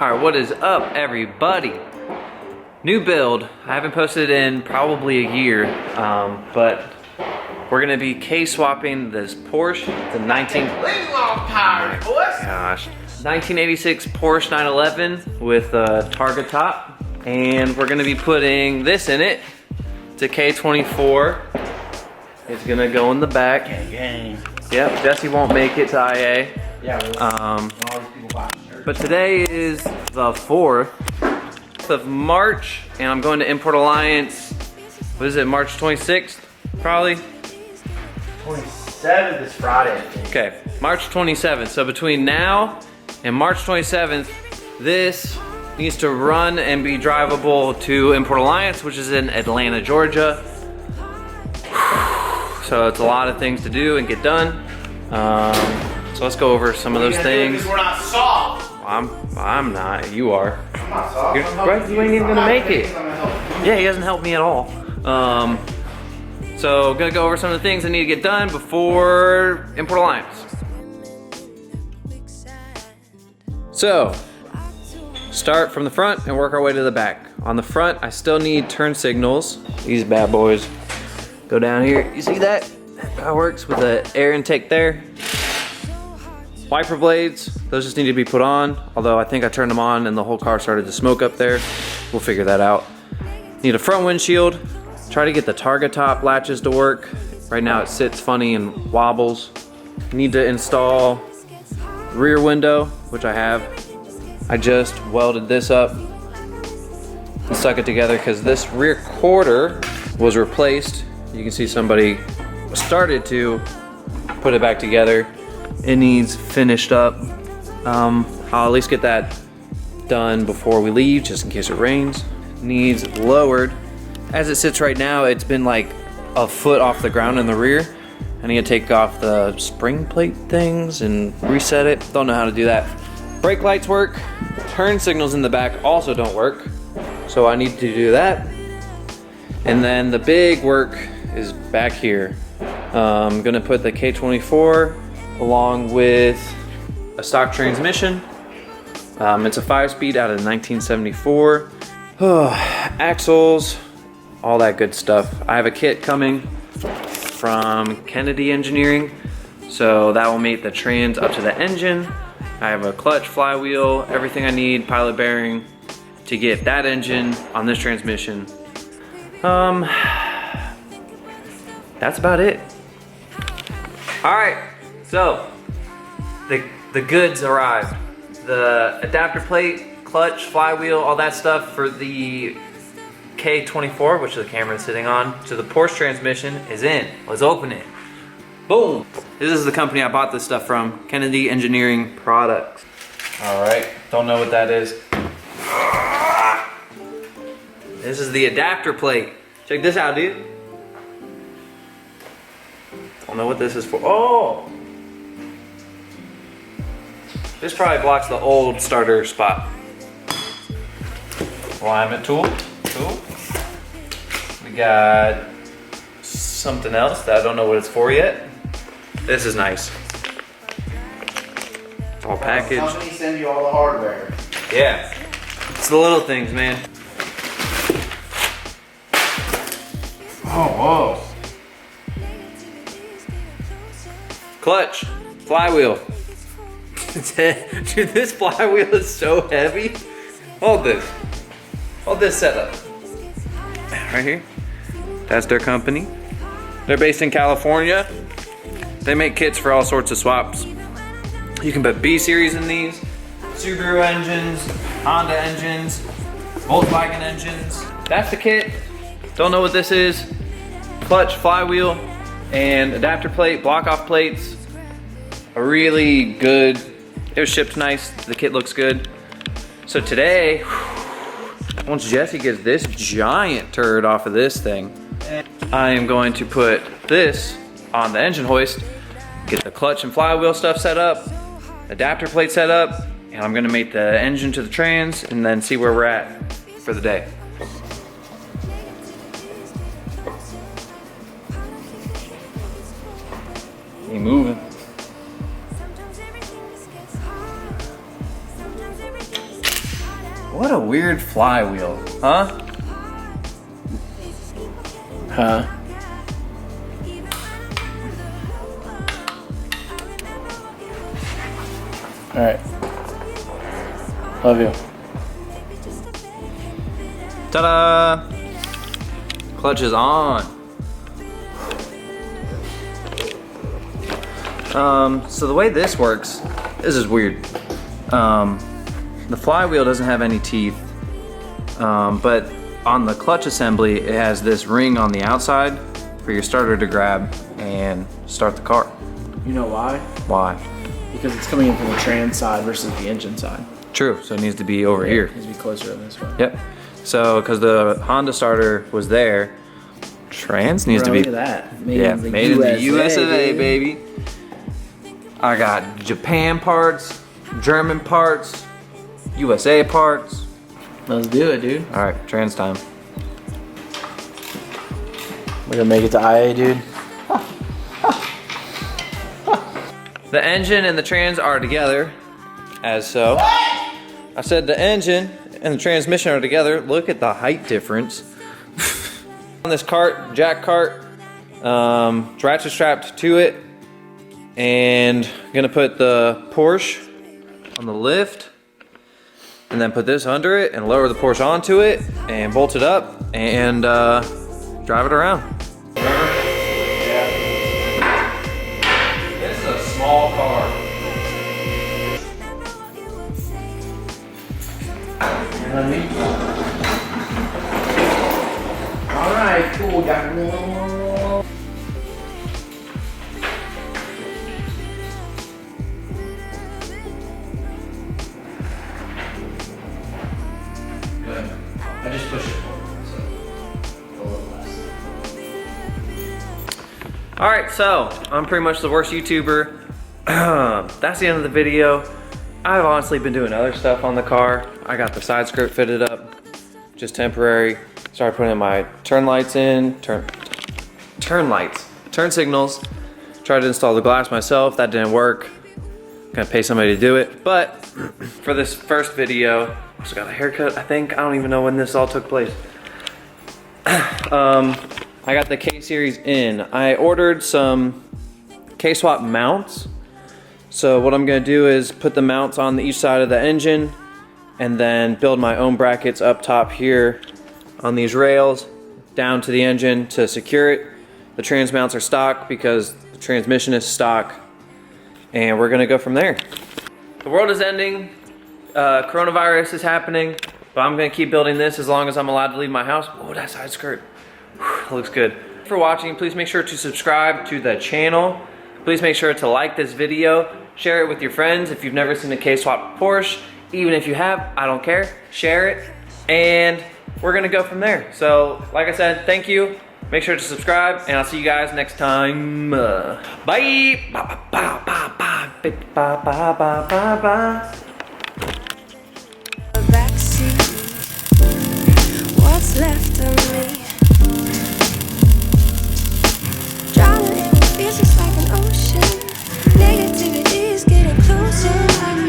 Alright, what is up, everybody? New build. I haven't posted in probably a year, but we're gonna be K-swapping this Porsche. It's a 1986 Porsche 911 with a Targa top, and we're gonna be putting this in it. It's a K24. It's gonna go in the back. Gang. Yep, Jesse won't make it to IA. Yeah. But today is the 4th of March, and I'm going to Import Alliance. What is it, March 26th? Probably? 27th is Friday, I think. Okay, March 27th. So between now and March 27th, this needs to run and be drivable to Import Alliance, which is in Atlanta, Georgia. So it's a lot of things to do and get done. So let's go over some of those things. We're not soft. I'm not. You are. I'm not soft. Right? You ain't even gonna make it. Yeah, he doesn't help me at all. So gonna go over some of the things I need to get done before Import Alliance. So start from the front and work our way to the back. On the front, I still need turn signals. These bad boys go down here. You see that? That works with the air intake there. Wiper blades, those just need to be put on, although I think I turned them on and the whole car started to smoke up there. We'll figure that out. Need a front windshield. Try to get the Targa top latches to work. Right now it sits funny and wobbles. Need to install rear window, which I have. I just welded this up and stuck it together because this rear quarter was replaced. You can see somebody started to put it back together. It needs finished up. I'll at least get that done before we leave, just in case it rains. Needs lowered. As it sits right now, it's been like a foot off the ground in the rear. I need to take off the spring plate things and reset it. Don't know how to do that. Brake lights work. Turn signals in the back also don't work. So I need to do that. And then the big work is back here. I'm gonna put the K24 along with a stock transmission. It's a 5-speed out of 1974. Axles, all that good stuff. I have a kit coming from Kennedy Engineering, so that will make the trans up to the engine. I have a clutch, flywheel, everything I need, pilot bearing to get that engine on this transmission. That's about it. All right. So, the goods arrived. The adapter plate, clutch, flywheel, all that stuff for the K24, which the camera is sitting on, to the Porsche transmission is in. Let's open it. Boom! This is the company I bought this stuff from, Kennedy Engineering Products. All right, don't know what that is. This is the adapter plate. Check this out, dude. Don't know what this is for. Oh! This probably blocks the old starter spot. Alignment tool. Cool. We got something else that I don't know what it's for yet. This is nice. All packaged. The company send you all the hardware. Yeah. It's the little things, man. Oh, whoa. Clutch, flywheel. Dude, this flywheel is so heavy. Hold this setup. Right here. That's their company. They're based in California. They make kits for all sorts of swaps. You can put B series in these, Subaru engines, Honda engines, Volkswagen engines. That's the kit. Don't know what this is. Clutch, flywheel, and adapter plate, block off plates. A really good, it was shipped nice. The kit looks good. So today, once Jesse gets this giant turd off of this thing, I am going to put this on the engine hoist, get the clutch and flywheel stuff set up, adapter plate set up, and I'm gonna make the engine to the trans and then see where we're at for the day. He moving. weird flywheel, huh? Huh? All right. Love you. Ta-da! Clutch is on. So the way this works, this is weird. The flywheel doesn't have any teeth, but on the clutch assembly, it has this ring on the outside for your starter to grab and start the car. You know why? Why? Because it's coming in from the trans side versus the engine side. True, so it needs to be over here. It needs to be closer to this way. Yep. So, because the Honda starter was there, trans needs Bro, to be. look at that. Made in the made in the USA, dude. baby. I got Japan parts, German parts, USA parts. Let's do it, dude. All right, trans time. We're gonna make it to IA, dude. The engine and the trans are together, as so. I said the engine and the transmission are together. Look at the height difference. On this cart, jack cart, ratchet strapped to it, and gonna put the Porsche on the lift, and then put this under it and lower the Porsche onto it and bolt it up and drive it around. This is a small car. All right, cool. Got Good. I just pushed it forward, so a little less. All right, so I'm pretty much the worst YouTuber. That's the end of the video. I've honestly been doing other stuff on the car. I got the side skirt fitted up, just temporary. Started putting my turn lights in, turn signals. Tried to install the glass myself, that didn't work. Gonna pay somebody to do it. But for this first video, also got a haircut, I think. I don't even know when this all took place. I got the K-Series in. I ordered some K-swap mounts. So what I'm gonna do is put the mounts on each side of the engine and then build my own brackets up top here on these rails down to the engine to secure it. The trans mounts are stock because the transmission is stock, and we're gonna go from there. The world is ending, coronavirus is happening, but I'm gonna keep building this as long as I'm allowed to leave my house. Oh, that side skirt, whew, looks good. For watching, please make sure to subscribe to the channel. Please make sure to like this video, share it with your friends if you've never seen a K-swap Porsche. Even if you have, I don't care, share it, and we're gonna go from there. So, like I said, thank you. Make sure to subscribe, and I'll see you guys next time. Bye. Bye. Bye. Bye. Bye. Bye. Bye. Bye. Bye.